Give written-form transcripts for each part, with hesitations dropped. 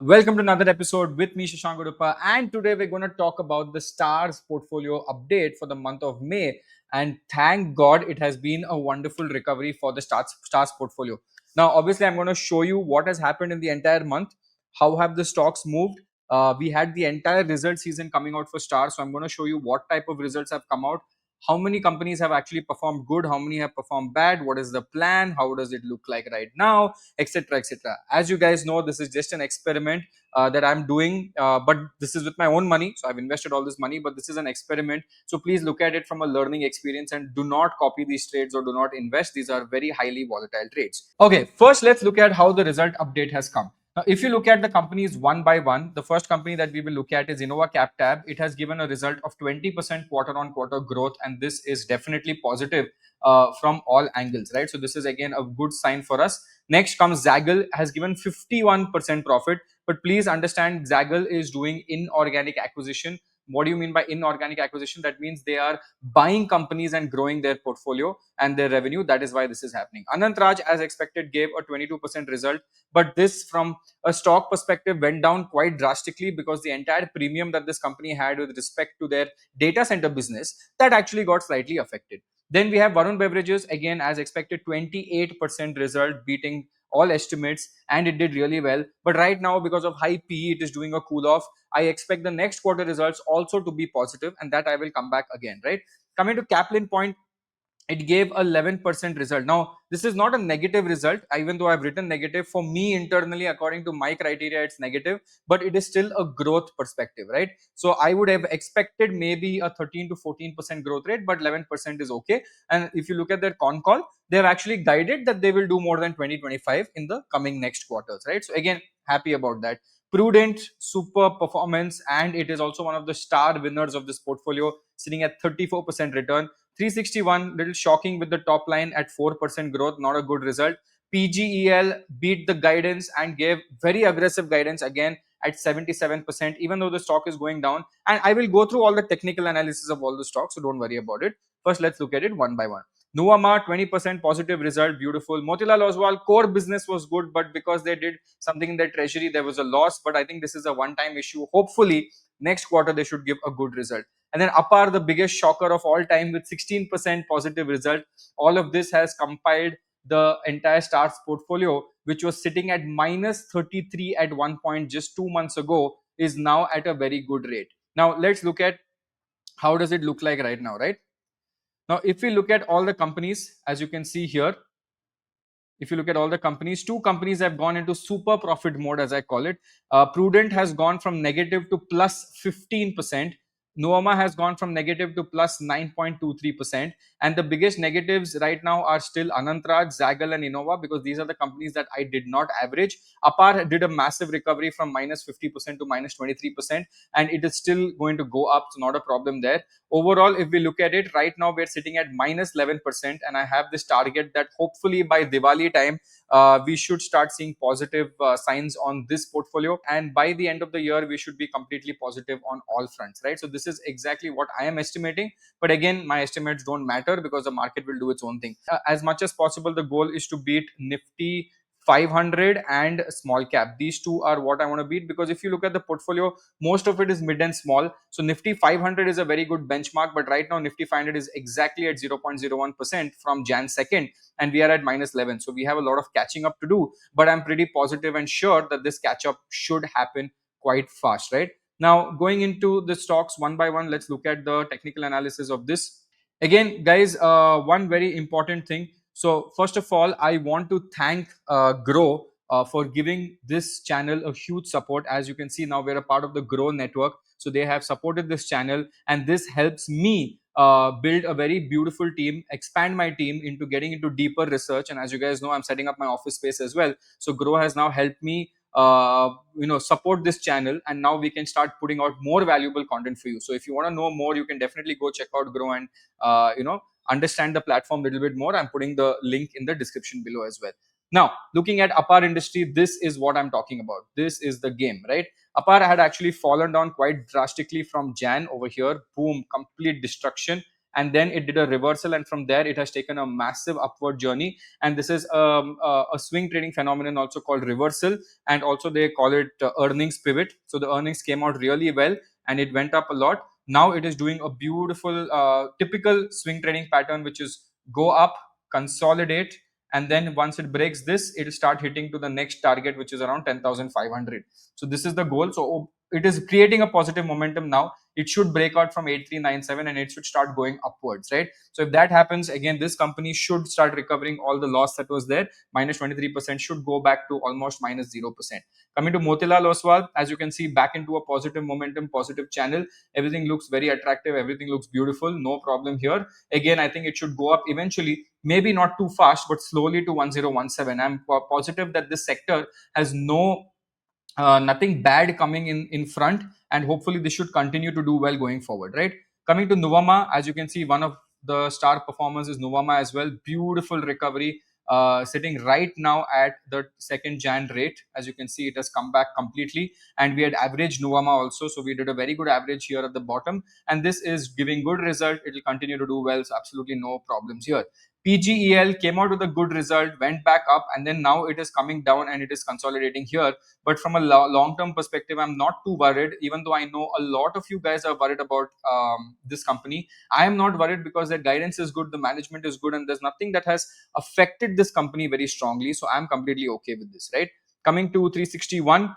Welcome to another episode with me, Shashank Udupa, and today we're going to talk about the Stars portfolio update for the month of May. And thank God it has been a wonderful recovery for the Stars portfolio. Now, obviously, I'm going to show you what has happened in the entire month, how have the stocks moved. We had the entire result season coming out for Stars, so I'm going to show you what type of results have come out, how many companies have actually performed good, how many have performed bad, what is the plan, how does it look like right now, etc., etc. As you guys know, this is just an experiment that I'm doing, but this is with my own money. So I've invested all this money, but this is an experiment. So please look at it from a learning experience and do not copy these trades or do not invest. These are very highly volatile trades. Okay, first let's look at how the result update has come. Now, if you look at the companies one by one, the first company that we will look at is Innova CapTab. It has given a result of 20% quarter on quarter growth, and this is definitely positive from all angles, right? So this is again a good sign for us. Next comes Zaggle, has given 51% profit, but please understand Zaggle is doing inorganic acquisition. What do you mean by inorganic acquisition? That means they are buying companies and growing their portfolio and their revenue. That is why this is happening. Anant Raj, as expected, gave a 22% result, but this from a stock perspective went down quite drastically because the entire premium that this company had with respect to their data center business, that actually got slightly affected. Then we have Varun Beverages, again as expected, 28% result, beating all estimates, and it did really well. But right now, because of high PE, it is doing a cool off. I expect the next quarter results also to be positive, and that I will come back again, right? Coming to Kaplan Point, it gave 11% result. Now this is not a negative result, even though I've written negative. For me internally, according to my criteria, it's negative, but it is still a growth perspective, right? So I would have expected maybe a 13 to 14% growth rate, but 11% is okay. And if you look at their con call, they've actually guided that they will do more than 2025 in the coming next quarters, right? So again, happy about that. Prudent, super performance, and it is also one of the star winners of this portfolio, sitting at 34% return. 361, little shocking with the top line at 4% growth, not a good result. PGEL beat the guidance and gave very aggressive guidance again at 77%, even though the stock is going down. And I will go through all the technical analysis of all the stocks, so don't worry about it. First, let's look at it one by one. Nuama, 20% positive result, beautiful. Motilal Oswal, core business was good, but because they did something in their treasury, there was a loss. But I think this is a one-time issue. Hopefully, next quarter they should give a good result. And then Apar, the biggest shocker of all time, with 16% positive result. All of this has compiled the entire Stars portfolio, which was sitting at minus 33 at one point just 2 months ago, is now at a very good rate. Now let's look at how does it look like right now, right? Now, if we look at all the companies, as you can see here, if you look at all the companies, two companies have gone into super profit mode, as I call it. Prudent has gone from negative to plus 15%. Nuoma has gone from negative to plus 9.23%. And the biggest negatives right now are still Anantraj, Zaggle, and Innova, because these are the companies that I did not average. Apar did a massive recovery from minus 50% to minus 23%, and it is still going to go up, so not a problem there. Overall, if we look at it right now, we're sitting at minus 11%, and I have this target that hopefully by Diwali time we should start seeing positive signs on this portfolio, and by the end of the year we should be completely positive on all fronts, right? So this is exactly what I am estimating, but again, my estimates don't matter because the market will do its own thing. As much as possible, the goal is to beat Nifty 500 and small cap. These two are what I want to beat, because if you look at the portfolio, most of it is mid and small. So Nifty 500 is a very good benchmark, but right now Nifty 500 is exactly at 0.01% from Jan 2nd, and we are at minus 11. So we have a lot of catching up to do, but I'm pretty positive and sure that this catch up should happen quite fast, right? Now, going into the stocks one by one, let's look at the technical analysis of this. Again, guys, one very important thing. So first of all, I want to thank Grow for giving this channel a huge support. As you can see, now we're a part of the Grow network. So they have supported this channel, and this helps me build a very beautiful team, expand my team into getting into deeper research. And as you guys know, I'm setting up my office space as well. So Grow has now helped me support this channel, and now we can start putting out more valuable content for you. So if you want to know more, you can definitely go check out Grow and understand the platform a little bit more. I'm putting the link in the description below as well. Now, looking at Apar industry, this is what I'm talking about. This is the game, right? Apar had actually fallen down quite drastically from Jan over here. Boom, complete destruction. and then it did a reversal, and from there it has taken a massive upward journey. And this is a swing trading phenomenon also called reversal, and also they call it earnings pivot. So the earnings came out really well and it went up a lot. Now it is doing a beautiful typical swing trading pattern, which is go up, consolidate, and then once it breaks this, it will start hitting to the next target, which is around 10,500. So this is the goal. So it is creating a positive momentum now. It should break out from 8397 and it should start going upwards, right? So if that happens, again, this company should start recovering all the loss that was there. Minus 23% should go back to almost minus 0%. Coming to Motilal Oswal, as you can see, back into a positive momentum, positive channel. Everything looks very attractive. Everything looks beautiful. No problem here. Again, I think it should go up eventually, maybe not too fast, but slowly to 1017. I'm positive that this sector has nothing bad coming in front, and hopefully this should continue to do well going forward, right? Coming to Nuvama, as you can see, one of the star performers is Nuvama as well. Beautiful recovery, sitting right now at the second Jan rate. As you can see, it has come back completely, and we had averaged Nuvama also, so we did a very good average here at the bottom, and this is giving good result. It will continue to do well, so absolutely no problems here. PGEL came out with a good result, went back up, and then now it is coming down and it is consolidating here. But from a long-term perspective, I'm not too worried, even though I know a lot of you guys are worried about this company. I am not worried because their guidance is good, the management is good, and there's nothing that has affected this company very strongly. So I'm completely okay with this, right? Coming to 361,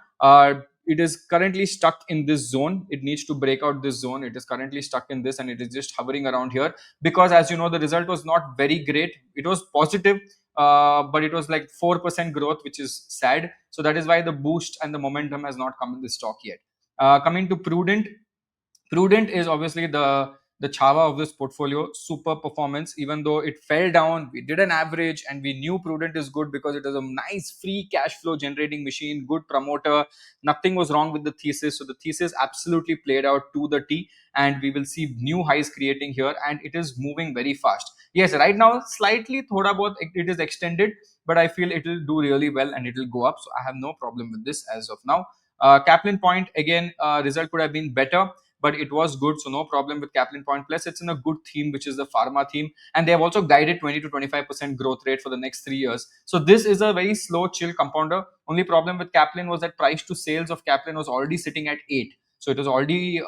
it is currently stuck in this zone. It needs to break out this zone. It is currently stuck in this and it is just hovering around here, because as you know, the result was not very great. It was positive, but it was like 4% growth, which is sad. So that is why the boost and the momentum has not come in the stock yet. Coming to Prudent, Prudent is obviously the chava of this portfolio. Super performance, even though it fell down. We did an average, and we knew Prudent is good because it is a nice free cash flow generating machine, good promoter. Nothing was wrong with the thesis. So the thesis absolutely played out to the T, and we will see new highs creating here, and it is moving very fast. Yes, right now slightly thoda bahut it is extended, but I feel it will do really well and it will go up. So I have no problem with this as of now. Kaplan Point, again, result could have been better, but it was good, so no problem with Kaplan Point. Plus, it's in a good theme, which is the pharma theme, and they have also guided 20 to 25% growth rate for the next 3 years. So this is a very slow, chill compounder. Only problem with Kaplan was that price to sales of Kaplan was already sitting at 8. So it was already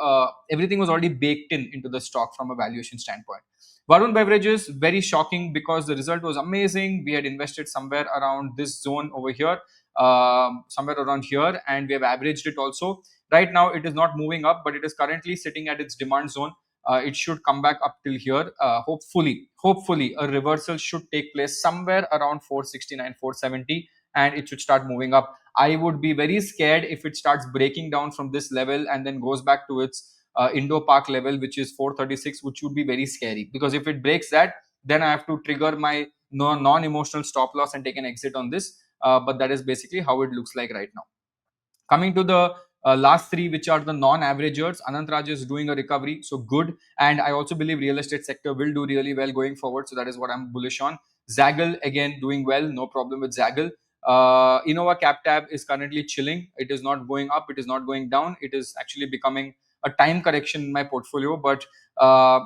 everything was already baked in into the stock from a valuation standpoint. Varun Beverages, very shocking because the result was amazing. We had invested somewhere around this zone over here, somewhere around here, and we have averaged it also. Right now, it is not moving up, but it is currently sitting at its demand zone. It should come back up till here. Hopefully, a reversal should take place somewhere around 469, 470, and it should start moving up. I would be very scared if it starts breaking down from this level and then goes back to its Indo Park level, which is 436, which would be very scary. Because if it breaks that, then I have to trigger my non-emotional stop loss and take an exit on this. But that is basically how it looks like right now. Coming to the last three, which are the non-averagers, Anant Raj is doing a recovery, so good. And I also believe real estate sector will do really well going forward. So that is what I'm bullish on. Zaggle, again, doing well. No problem with Zaggle. Innova CapTab is currently chilling. It is not going up. It is not going down. It is actually becoming a time correction in my portfolio. But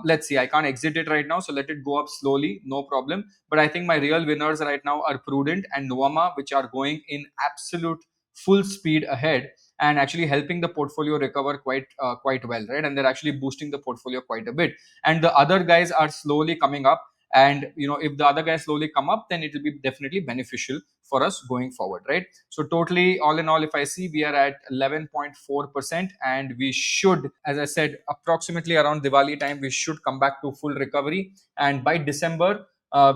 let's see. I can't exit it right now. So let it go up slowly. No problem. But I think my real winners right now are Prudent and Novama, which are going in absolute full speed ahead and actually helping the portfolio recover quite well, right? And they're actually boosting the portfolio quite a bit. And the other guys are slowly coming up. And if the other guys slowly come up, then it will be definitely beneficial for us going forward, right? So totally, all in all, if I see, we are at 11.4%, and we should, as I said, approximately around Diwali time, we should come back to full recovery. And by December,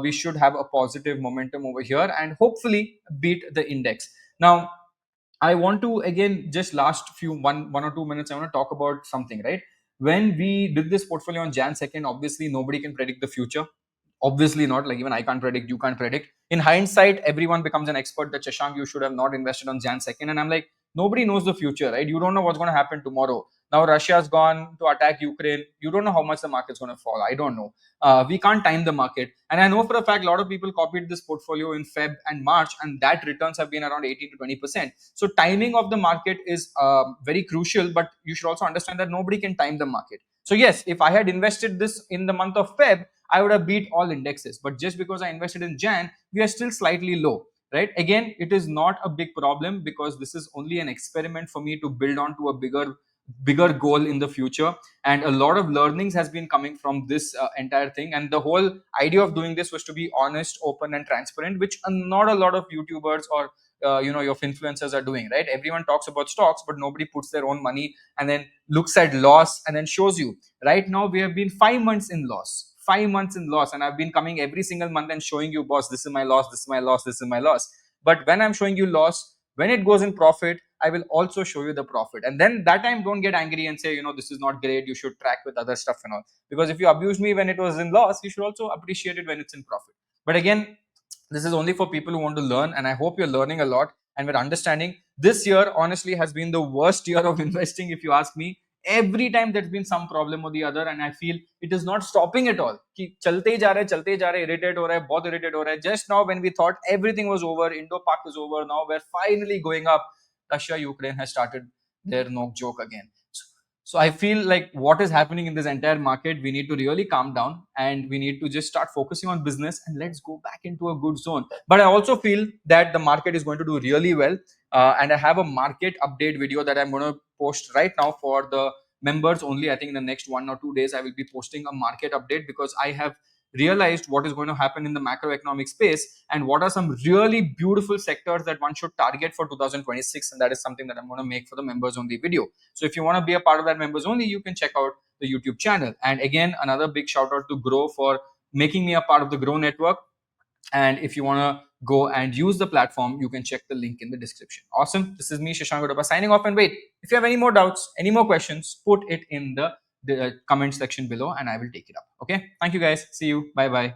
we should have a positive momentum over here and hopefully beat the index. Now, I want to again just last few one or 2 minutes. I want to talk about something, right? When we did this portfolio on Jan 2nd, obviously nobody can predict the future. Obviously not. Like even I can't predict, you can't predict. In hindsight, everyone becomes an expert that Shashank, you should have not invested on Jan 2nd. And I'm like, nobody knows the future, right? You don't know what's going to happen tomorrow. Now Russia's gone to attack Ukraine. You don't know how much the market's going to fall. I don't know. We can't time the market. And I know for a fact a lot of people copied this portfolio in Feb and March, and that returns have been around 18 to 20%. So timing of the market is very crucial, but you should also understand that nobody can time the market. So yes, if I had invested this in the month of Feb, I would have beat all indexes. But just because I invested in Jan, we are still slightly low, right? Again, it is not a big problem because this is only an experiment for me to build on to a bigger goal in the future. And a lot of learnings has been coming from this entire thing. And the whole idea of doing this was to be honest, open, and transparent, which not a lot of YouTubers or your influencers are doing, right? Everyone talks about stocks, but nobody puts their own money and then looks at loss and then shows you. Right now we have been 5 months in loss, 5 months in loss, and I've been coming every single month and showing you, boss, this is my loss, this is my loss, this is my loss. But when I'm showing you loss, when it goes in profit, I will also show you the profit. And then that time, don't get angry and say, this is not great, you should track with other stuff and all. Because if you abused me when it was in loss, you should also appreciate it when it's in profit. But again, this is only for people who want to learn, and I hope you're learning a lot and we're understanding. This year honestly has been the worst year of investing, if you ask me. Every time there's been some problem or the other, and I feel it is not stopping at all. कि चलते जा रहे, irritate हो रहा है, बहुत irritate हो रहा है. Just now when we thought everything was over, Indo-Pak is over, now we're finally going up. Russia Ukraine has started their no joke again. So I feel like what is happening in this entire market, we need to really calm down and we need to just start focusing on business and let's go back into a good zone. But I also feel that the market is going to do really well. And I have a market update video that I'm going to post right now for the members only. I think in the next 1 or 2 days, I will be posting a market update because I have realized what is going to happen in the macroeconomic space and what are some really beautiful sectors that one should target for 2026. And that is something that I'm going to make for the members only video. So if you want to be a part of that members only, you can check out the YouTube channel. And again, another big shout out to Grow for making me a part of the Grow network. And if you want to go and use the platform, you can check the link in the description. Awesome. This is me, Shashank Udupa, signing off. And wait, if you have any more doubts, any more questions, put it in the comment section below and I will take it up. Okay. Thank you guys. See you. Bye bye.